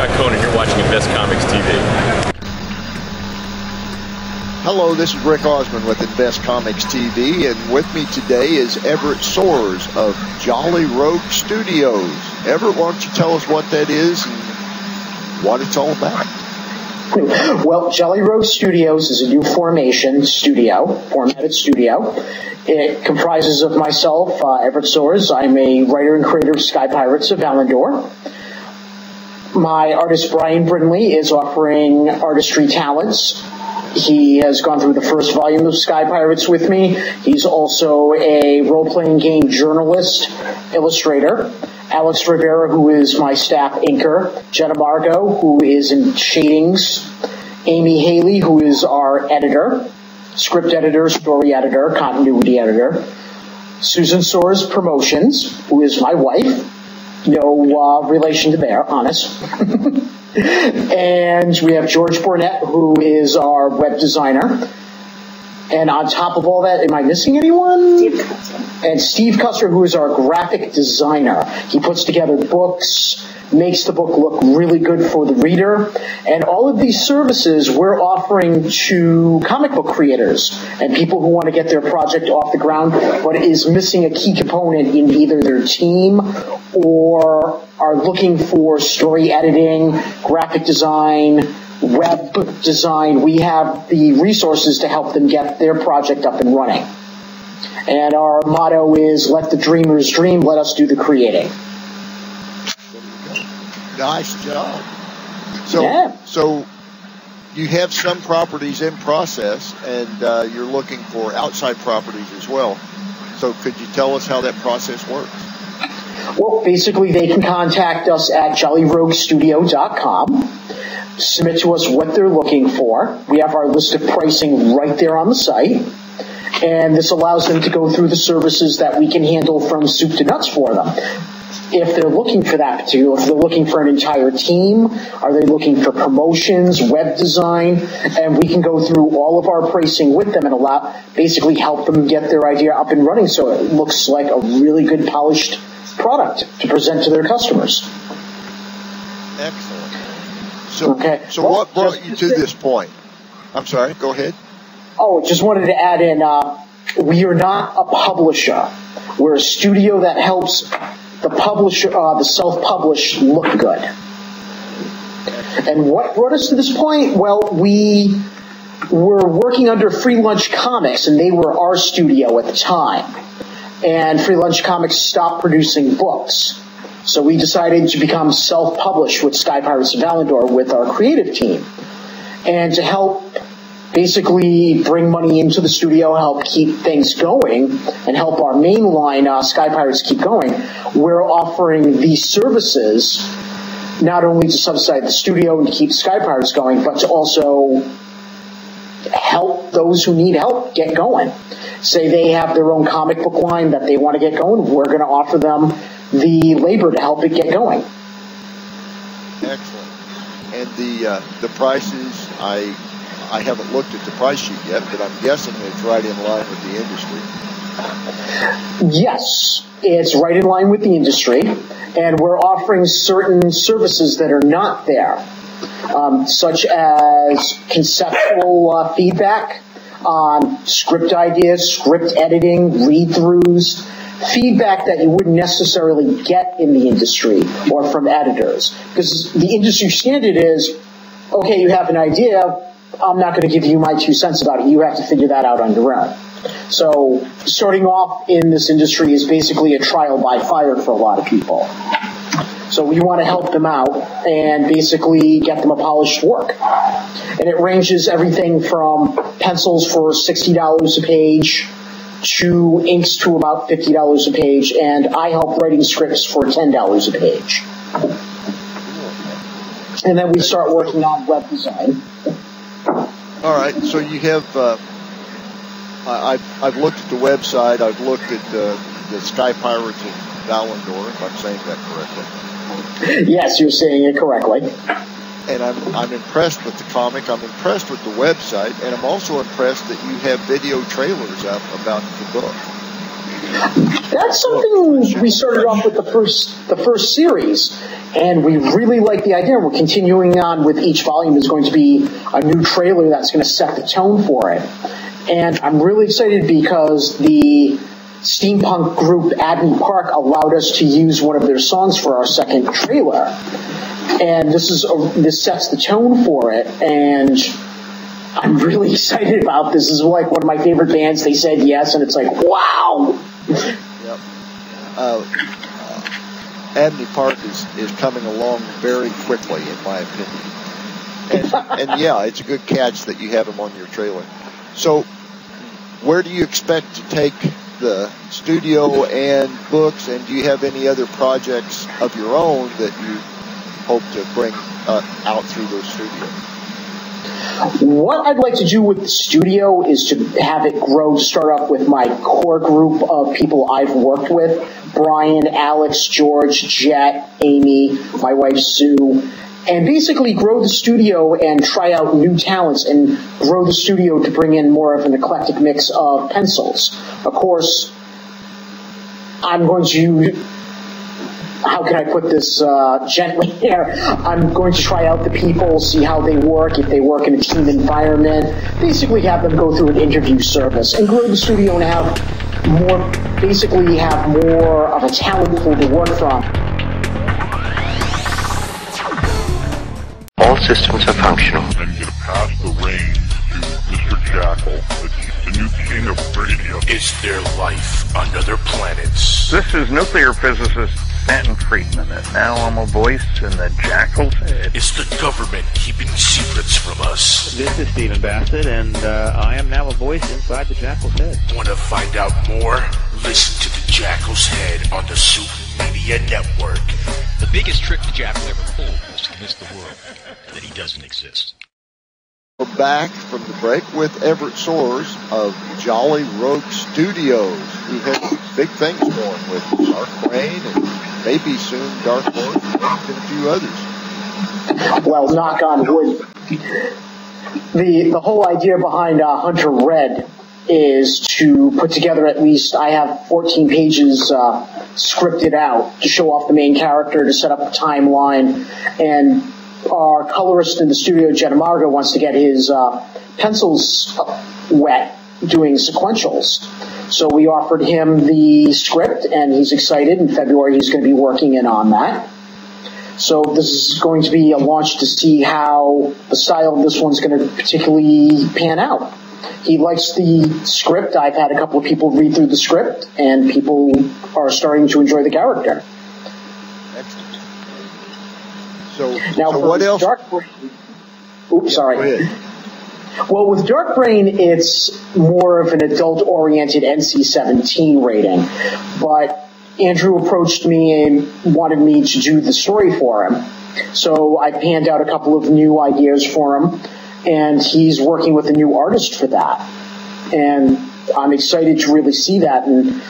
Chuck Conan. You're watching Invest Comics TV. Hello, this is Rick Osmond with Invest Comics TV, and with me today is Everett Soares of Jolly Rogue Studios. Everett, why don't you tell us what that is and what it's all about? Well, Jolly Rogue Studios is a new formatted studio. It comprises of myself, Everett Soares. I'm a writer and creator of Sky Pirates of Valandor. My artist, Brian Brindley, is offering artistry talents. He has gone through the first volume of Sky Pirates with me. He's also a role-playing game journalist, illustrator. Alex Rivera, who is my staff inker. Jenna Margot, who is in shadings. Amy Haley, who is our editor, script editor, story editor, continuity editor. Susan Soares, promotions, who is my wife. No relation to there, honest. And we have George Burnett, who is our web designer. And on top of all that, am I missing anyone? Steve Custer. And Steve Custer, who is our graphic designer. He puts together books, makes the book look really good for the reader. And all of these services we're offering to comic book creators and people who want to get their project off the ground, but is missing a key component in either their team or are looking for story editing, graphic design, web design. We have the resources to help them get their project up and running. And our motto is, let the dreamers dream, let us do the creating. Nice job. So you have some properties in process, and you're looking for outside properties as well. So could you tell us how that process works? Well, basically, they can contact us at jollyroguestudio.com, submit to us what they're looking for. We have our list of pricing right there on the site, and this allows them to go through the services that we can handle from soup to nuts for them. If they're looking for that particular, if they're looking for an entire team, are they looking for promotions, web design, and we can go through all of our pricing with them and basically help them get their idea up and running so it looks like a really good polished product to present to their customers. Excellent. So what brought you to this point? I'm sorry, go ahead. Oh, just wanted to add in, we are not a publisher. We're a studio that helps the publisher, the self-published look good. And what brought us to this point? Well, we were working under Free Lunch Comics, and they were our studio at the time. And Free Lunch Comics stopped producing books. So we decided to become self-published with Sky Pirates of Valandor with our creative team. And to help basically bring money into the studio, help keep things going, and help our main line, Sky Pirates, keep going, we're offering these services not only to subsidize the studio and keep Sky Pirates going, but to also help those who need help get going. Say they have their own comic book line that they want to get going, we're going to offer them the labor to help it get going. Excellent. And the prices, I haven't looked at the price sheet yet, but I'm guessing it's right in line with the industry. Yes, it's right in line with the industry, and we're offering certain services that are not there, such as conceptual feedback on script ideas, script editing, read-throughs, feedback that you wouldn't necessarily get in the industry or from editors. Because the industry standard is, okay, you have an idea, I'm not going to give you my 2 cents about it. You have to figure that out on your own. So starting off in this industry is basically a trial by fire for a lot of people. So we want to help them out and basically get them a polished work. And it ranges everything from pencils for $60 a page to inks to about $50 a page. And I help writing scripts for $10 a page. And then we start working on web design. All right, so you have, I've looked at the website, I've looked at the Sky Pirates of Valandor, if I'm saying that correctly. Yes, you're saying it correctly. And I'm impressed with the comic, I'm impressed with the website, and I'm also impressed that you have video trailers up about the book. That's something we started off with the first series. And we really like the idea. We're continuing on with each volume. There's going to be a new trailer that's going to set the tone for it. And I'm really excited because the steampunk group Adney Park allowed us to use one of their songs for our second trailer. And this sets the tone for it. And I'm really excited about this. This is like one of my favorite bands. They said yes, and it's like, wow. Yep. Adney Park is coming along very quickly, in my opinion. And yeah, it's a good catch that you have them on your trailer. So, where do you expect to take the studio and books, and do you have any other projects of your own that you hope to bring out through those studios? What I'd like to do with the studio is to have it grow, to start off with my core group of people I've worked with: Brian, Alex, George, Jet, Amy, my wife Sue, and basically grow the studio and try out new talents and grow the studio to bring in more of an eclectic mix of pencils. Of course, I'm going to, how can I put this gently here? I'm going to try out the people, see how they work, if they work in a team environment, basically have them go through an interview service and grow the studio and have more of a talent pool to work from. All systems are functional. And get past the range to Mr. Jackal, the new king of radio. Is there life on other planets? This is nuclear physicist Stanton Friedman, and now I'm a voice in the Jackal's head. Is the government keeping secrets from us? This is Stephen Bassett, and I am now a voice inside the Jackal's head. Want to find out more? Listen to the Jackal's Head on the Super Media Network. The biggest trick the Jackal ever pulled was to convince the world that he doesn't exist. We're back from the break with Everett Soares of Jolly Rogue Studios, who has big things going with Dark Brain and maybe soon Dark Lord and a few others. Well, knock on wood. The whole idea behind Hunter Red is to put together at least, I have 14 pages scripted out to show off the main character, to set up a timeline, and our colorist in the studio, Jen Amargo, wants to get his pencils wet doing sequentials. So we offered him the script, and he's excited. In February, he's going to be working in on that. So this is going to be a launch to see how the style of this one's going to particularly pan out. He likes the script. I've had a couple of people read through the script, and people are starting to enjoy the character. Excellent. Now, so what else? Dark Brain, oops, sorry. Go ahead. Well, with Dark Brain, it's more of an adult-oriented NC-17 rating. But Andrew approached me and wanted me to do the story for him. So I panned out a couple of new ideas for him, and he's working with a new artist for that. And I'm excited to really see that. And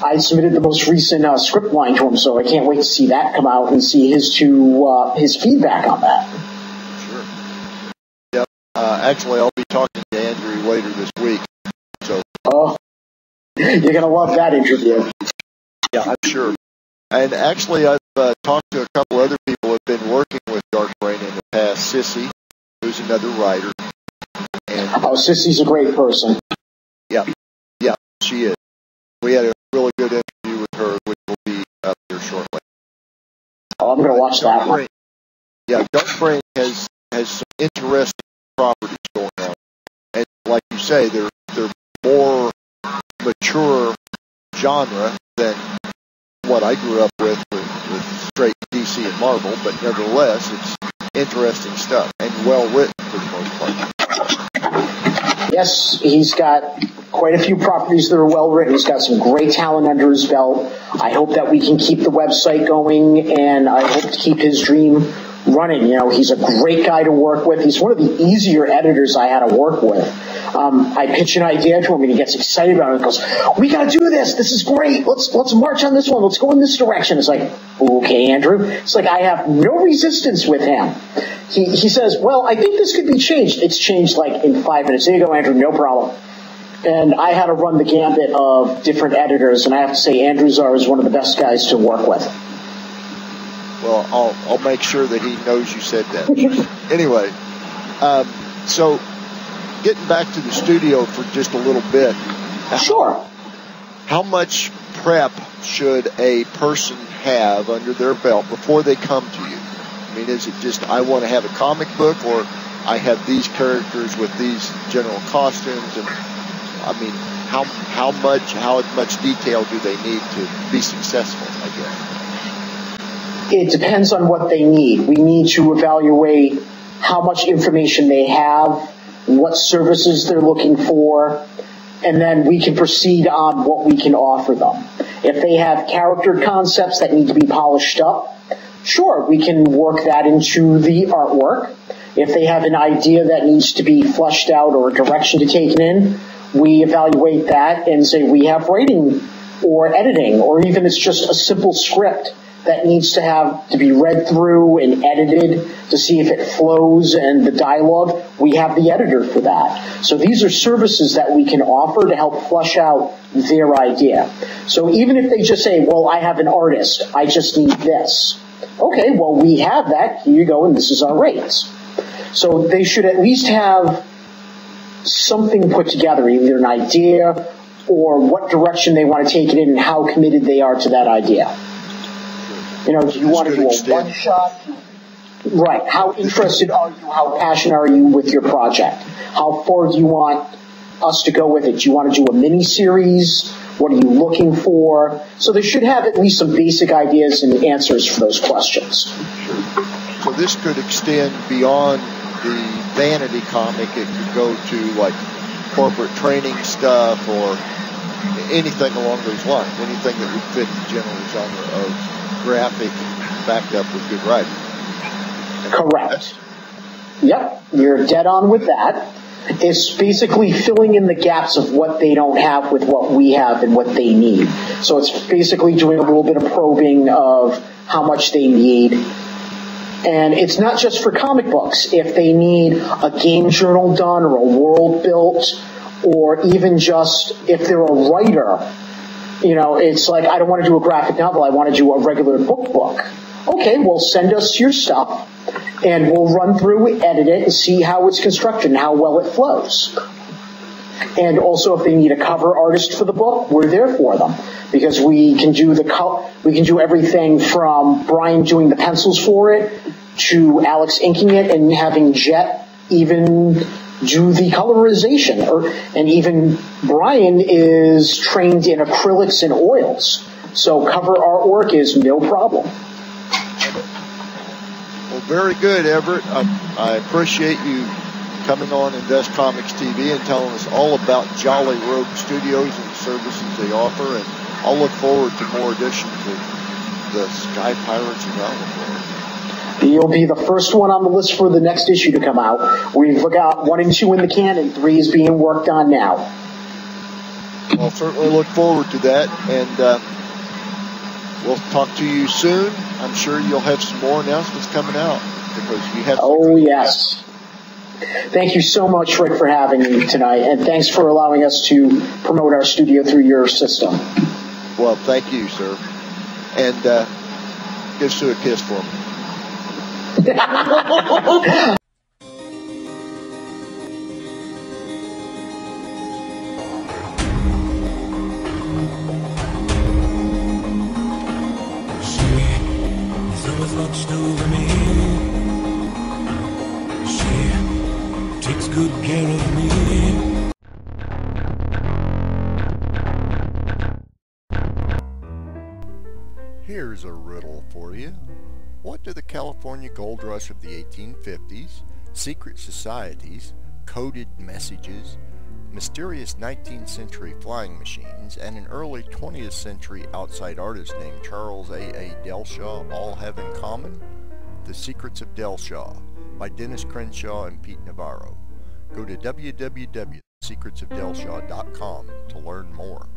I submitted the most recent script line to him, so I can't wait to see that come out and see his feedback on that. Sure. Yep. Actually, I'll be talking to Andrew later this week. So. Oh, you're gonna love that interview. Yeah, I'm sure. And actually, I've talked to a couple other people who have been working with Dark Brain in the past. Sissy, who's another writer. And, Sissy's a great person. Yeah, she is. We had a really good interview with her, which will be up here shortly. Oh, I'm going to watch that one. Yeah, Dark Brain has some interesting properties going on. And like you say, they're more mature genre than what I grew up with straight DC and Marvel, but nevertheless, it's interesting stuff and well written for the most part. Yes, he's got quite a few properties that are well written. He's got some great talent under his belt. I hope that we can keep the website going, and I hope to keep his dream running. You know, he's a great guy to work with. He's one of the easier editors I had to work with. I pitch an idea to him, and he gets excited about it and goes, "We got to do this. This is great. Let's march on this one. Let's go in this direction." It's like, okay, Andrew. It's like I have no resistance with him. He says, "Well, I think this could be changed." It's changed like in 5 minutes. There you go, Andrew. No problem. And I had to run the gambit of different editors, and I have to say Andrew Czar is one of the best guys to work with. Well, I'll make sure that he knows you said that. Anyway, so getting back to the studio for just a little bit. Sure. How much prep should a person have under their belt before they come to you? I mean, is it just, I want to have a comic book, or I have these characters with these general costumes? And I mean, how much detail do they need to be successful, I guess? It depends on what they need. We need to evaluate how much information they have, what services they're looking for, and then we can proceed on what we can offer them. If they have character concepts that need to be polished up, sure, we can work that into the artwork. If they have an idea that needs to be fleshed out or a direction to take it in, we evaluate that and say we have writing or editing, or even it's just a simple script that needs to be read through and edited to see if it flows and the dialogue. We have the editor for that. So these are services that we can offer to help flesh out their idea. So even if they just say, well, I have an artist, I just need this. Okay, well, we have that. Here you go, and this is our rates. So they should at least have something put together, either an idea or what direction they want to take it in and how committed they are to that idea. You know, do you want to do a one-shot? Right. How interested are you? How passionate are you with your project? How far do you want us to go with it? Do you want to do a mini-series? What are you looking for? So they should have at least some basic ideas and answers for those questions. Sure. So this could extend beyond the vanity comic. It could go to like corporate training stuff or anything along those lines. Anything that would fit the general genre of graphic backed up with good writing. Correct. Yep, you're dead on with that. It's basically filling in the gaps of what they don't have with what we have and what they need. So it's basically doing a little bit of probing of how much they need. And it's not just for comic books. If they need a game journal done or a world built, or even just if they're a writer, you know, it's like, I don't want to do a graphic novel, I want to do a regular book. Okay, well, send us your stuff, and we'll run through, edit it, and see how it's constructed and how well it flows. And also, if they need a cover artist for the book, we're there for them, because we can do everything from Brian doing the pencils for it to Alex inking it and having Jet even do the colorization, and even Brian is trained in acrylics and oils, so cover artwork is no problem. Well, very good, Everett. I appreciate you coming on Invest Comics TV and telling us all about Jolly Rogue Studios and the services they offer, and I'll look forward to more editions of the Sky Pirates and Realm. You'll be the first one on the list for the next issue to come out. We've got 1 and 2 in the can, and 3 is being worked on now. I'll certainly look forward to that, and we'll talk to you soon. I'm sure you'll have some more announcements coming out, because you have. Oh, yes. Thank you so much, Rick, for having me tonight, and thanks for allowing us to promote our studio through your system. Well, thank you, sir. And give Sue a kiss for me. Watched over me. She takes good care of me. Here's a riddle for you. What do the California gold rush of the 1850s, secret societies, coded messages, mysterious 19th century flying machines, and an early 20th century outside artist named Charles A.A. Delshaw all have in common? The Secrets of Delshaw by Dennis Crenshaw and Pete Navarro. Go to www.secretsofdelshaw.com to learn more.